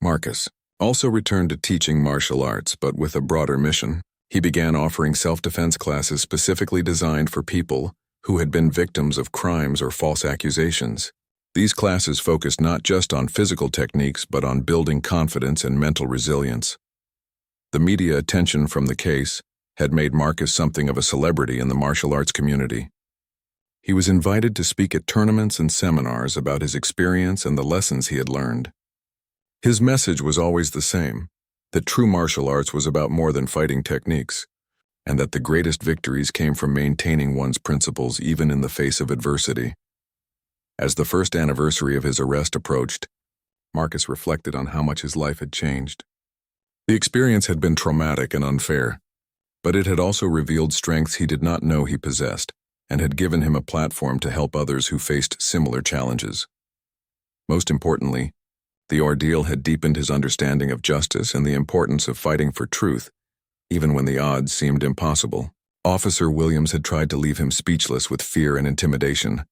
Marcus also returned to teaching martial arts, but with a broader mission. He began offering self-defense classes specifically designed for people who had been victims of crimes or false accusations. These classes focused not just on physical techniques, but on building confidence and mental resilience. The media attention from the case had made Marcus something of a celebrity in the martial arts community. He was invited to speak at tournaments and seminars about his experience and the lessons he had learned. His message was always the same, that true martial arts was about more than fighting techniques, and that the greatest victories came from maintaining one's principles even in the face of adversity. As the first anniversary of his arrest approached, Marcus reflected on how much his life had changed. The experience had been traumatic and unfair, but it had also revealed strengths he did not know he possessed, and had given him a platform to help others who faced similar challenges. Most importantly, the ordeal had deepened his understanding of justice and the importance of fighting for truth, even when the odds seemed impossible. Officer Williams had tried to leave him speechless with fear and intimidation,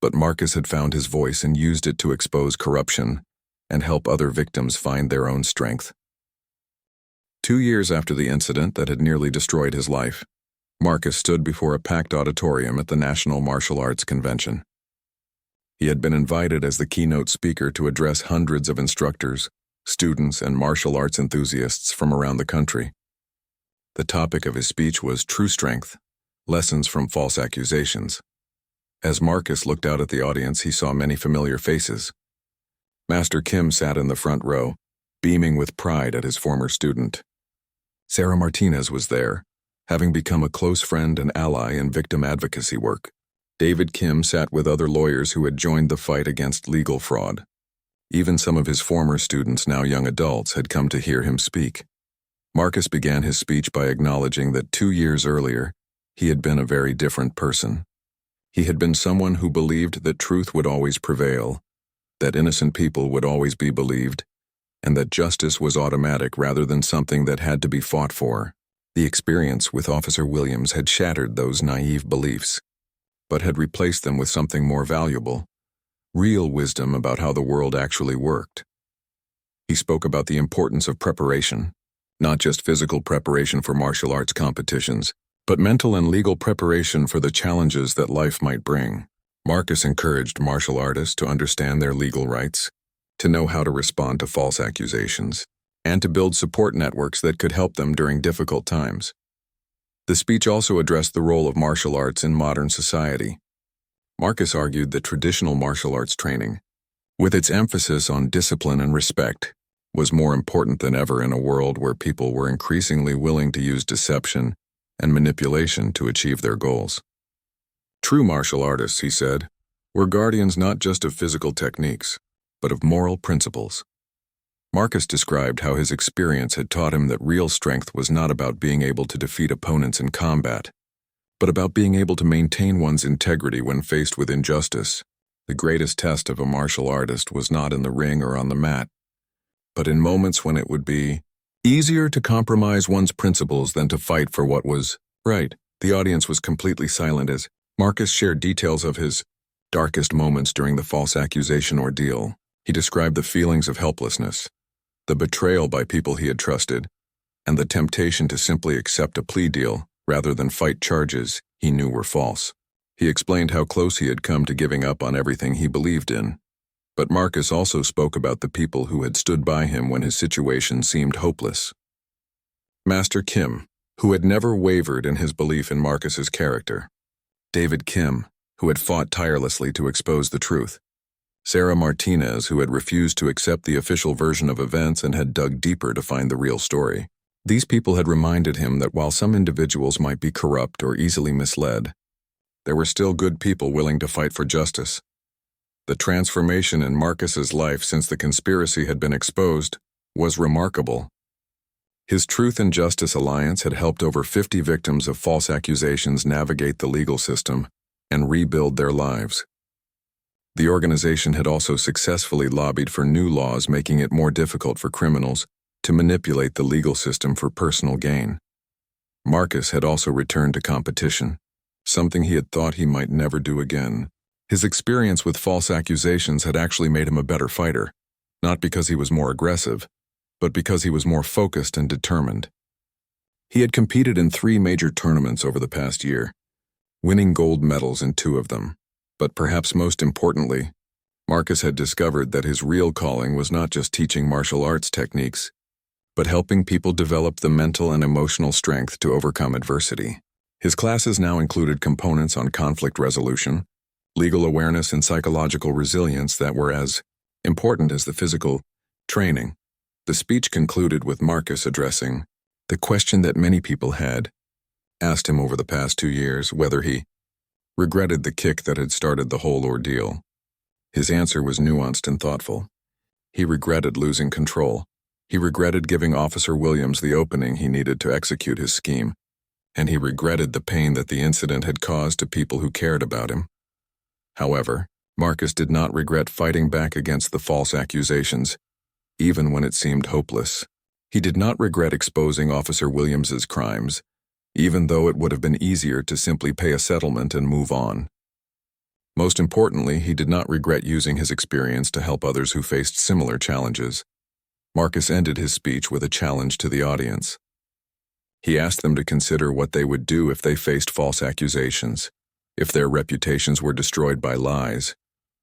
but Marcus had found his voice and used it to expose corruption and help other victims find their own strength. 2 years after the incident that had nearly destroyed his life, Marcus stood before a packed auditorium at the National Martial Arts Convention. He had been invited as the keynote speaker to address hundreds of instructors, students, and martial arts enthusiasts from around the country. The topic of his speech was True Strength, Lessons from False Accusations. As Marcus looked out at the audience, he saw many familiar faces. Master Kim sat in the front row, beaming with pride at his former student. Sarah Martinez was there, having become a close friend and ally in victim advocacy work. David Kim sat with other lawyers who had joined the fight against legal fraud. Even some of his former students, now young adults, had come to hear him speak. Marcus began his speech by acknowledging that 2 years earlier, he had been a very different person. He had been someone who believed that truth would always prevail, that innocent people would always be believed, and that justice was automatic rather than something that had to be fought for. The experience with Officer Williams had shattered those naive beliefs, but had replaced them with something more valuable, real wisdom about how the world actually worked. He spoke about the importance of preparation, not just physical preparation for martial arts competitions, but mental and legal preparation for the challenges that life might bring. Marcus encouraged martial artists to understand their legal rights, to know how to respond to false accusations, and to build support networks that could help them during difficult times. The speech also addressed the role of martial arts in modern society. Marcus argued that traditional martial arts training, with its emphasis on discipline and respect, was more important than ever in a world where people were increasingly willing to use deception and manipulation to achieve their goals. True martial artists, he said, were guardians not just of physical techniques, but of moral principles. Marcus described how his experience had taught him that real strength was not about being able to defeat opponents in combat, but about being able to maintain one's integrity when faced with injustice. The greatest test of a martial artist was not in the ring or on the mat, but in moments when it would be easier to compromise one's principles than to fight for what was right. The audience was completely silent as Marcus shared details of his darkest moments during the false accusation ordeal. He described the feelings of helplessness, the betrayal by people he had trusted, and the temptation to simply accept a plea deal rather than fight charges he knew were false. He explained how close he had come to giving up on everything he believed in. But Marcus also spoke about the people who had stood by him when his situation seemed hopeless. Master Kim, who had never wavered in his belief in Marcus's character. David Kim, who had fought tirelessly to expose the truth. Sarah Martinez, who had refused to accept the official version of events and had dug deeper to find the real story. These people had reminded him that while some individuals might be corrupt or easily misled, there were still good people willing to fight for justice. The transformation in Marcus's life since the conspiracy had been exposed was remarkable. His Truth and Justice Alliance had helped over 50 victims of false accusations navigate the legal system and rebuild their lives. The organization had also successfully lobbied for new laws making it more difficult for criminals to manipulate the legal system for personal gain. Marcus had also returned to competition, something he had thought he might never do again. His experience with false accusations had actually made him a better fighter, not because he was more aggressive, but because he was more focused and determined. He had competed in 3 major tournaments over the past year, winning gold medals in 2 of them. But perhaps most importantly, Marcus had discovered that his real calling was not just teaching martial arts techniques, but helping people develop the mental and emotional strength to overcome adversity. His classes now included components on conflict resolution, legal awareness, and psychological resilience that were as important as the physical training. The speech concluded with Marcus addressing the question that many people had asked him over the past 2 years, whether he regretted the kick that had started the whole ordeal. His answer was nuanced and thoughtful. He regretted losing control. He regretted giving Officer Williams the opening he needed to execute his scheme, and he regretted the pain that the incident had caused to people who cared about him. However, Marcus did not regret fighting back against the false accusations, even when it seemed hopeless. He did not regret exposing Officer Williams's crimes, even though it would have been easier to simply pay a settlement and move on. Most importantly, he did not regret using his experience to help others who faced similar challenges. Marcus ended his speech with a challenge to the audience. He asked them to consider what they would do if they faced false accusations, if their reputations were destroyed by lies,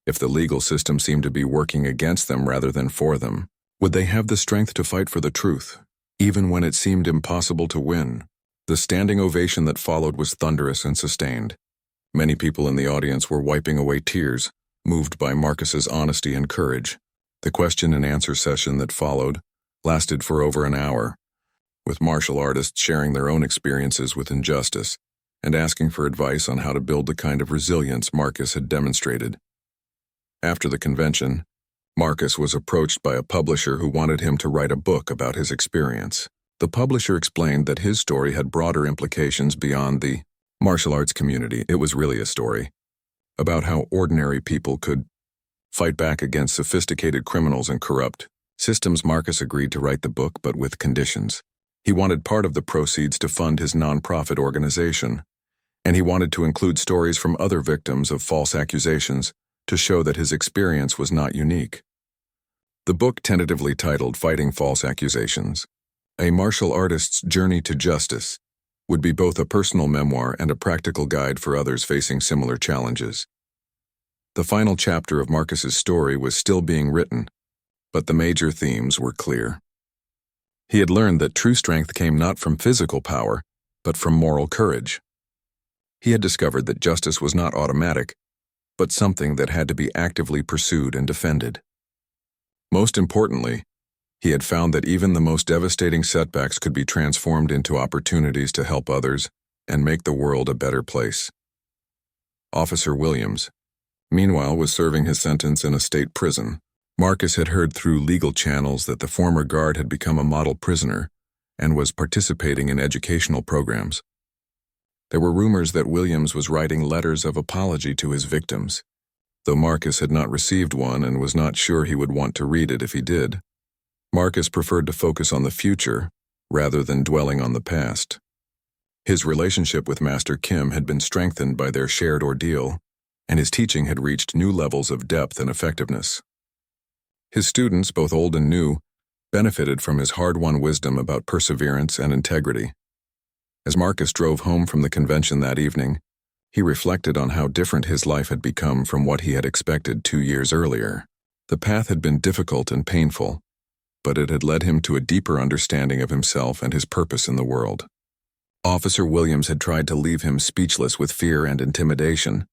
if the legal system seemed to be working against them rather than for them. Would they have the strength to fight for the truth, even when it seemed impossible to win? The standing ovation that followed was thunderous and sustained. Many people in the audience were wiping away tears, moved by Marcus's honesty and courage. The question and answer session that followed lasted for over an hour, with martial artists sharing their own experiences with injustice and asking for advice on how to build the kind of resilience Marcus had demonstrated. After the convention, Marcus was approached by a publisher who wanted him to write a book about his experience. The publisher explained that his story had broader implications beyond the martial arts community. It was really a story about how ordinary people could fight back against sophisticated criminals and corrupt systems. Marcus agreed to write the book, but with conditions. He wanted part of the proceeds to fund his nonprofit organization, and he wanted to include stories from other victims of false accusations to show that his experience was not unique. The book, tentatively titled Fighting False Accusations, A Martial Artist's Journey to Justice, would be both a personal memoir and a practical guide for others facing similar challenges. The final chapter of Marcus's story was still being written, but the major themes were clear. He had learned that true strength came not from physical power, but from moral courage. He had discovered that justice was not automatic, but something that had to be actively pursued and defended. Most importantly, he had found that even the most devastating setbacks could be transformed into opportunities to help others and make the world a better place. Officer Williams, meanwhile, was serving his sentence in a state prison. Marcus had heard through legal channels that the former guard had become a model prisoner and was participating in educational programs. There were rumors that Williams was writing letters of apology to his victims, though Marcus had not received one and was not sure he would want to read it if he did. Marcus preferred to focus on the future rather than dwelling on the past. His relationship with Master Kim had been strengthened by their shared ordeal, and his teaching had reached new levels of depth and effectiveness. His students, both old and new, benefited from his hard-won wisdom about perseverance and integrity. As Marcus drove home from the convention that evening, he reflected on how different his life had become from what he had expected 2 years earlier. The path had been difficult and painful, but it had led him to a deeper understanding of himself and his purpose in the world. Officer Williams had tried to leave him speechless with fear and intimidation,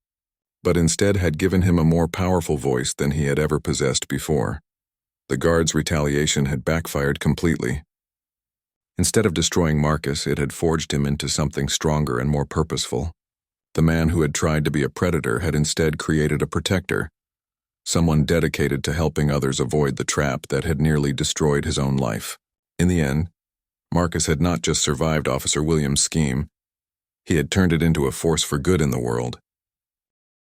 but instead had given him a more powerful voice than he had ever possessed before. The guard's retaliation had backfired completely. Instead of destroying Marcus, it had forged him into something stronger and more purposeful. The man who had tried to be a predator had instead created a protector, someone dedicated to helping others avoid the trap that had nearly destroyed his own life. In the end, Marcus had not just survived Officer Williams' scheme, he had turned it into a force for good in the world.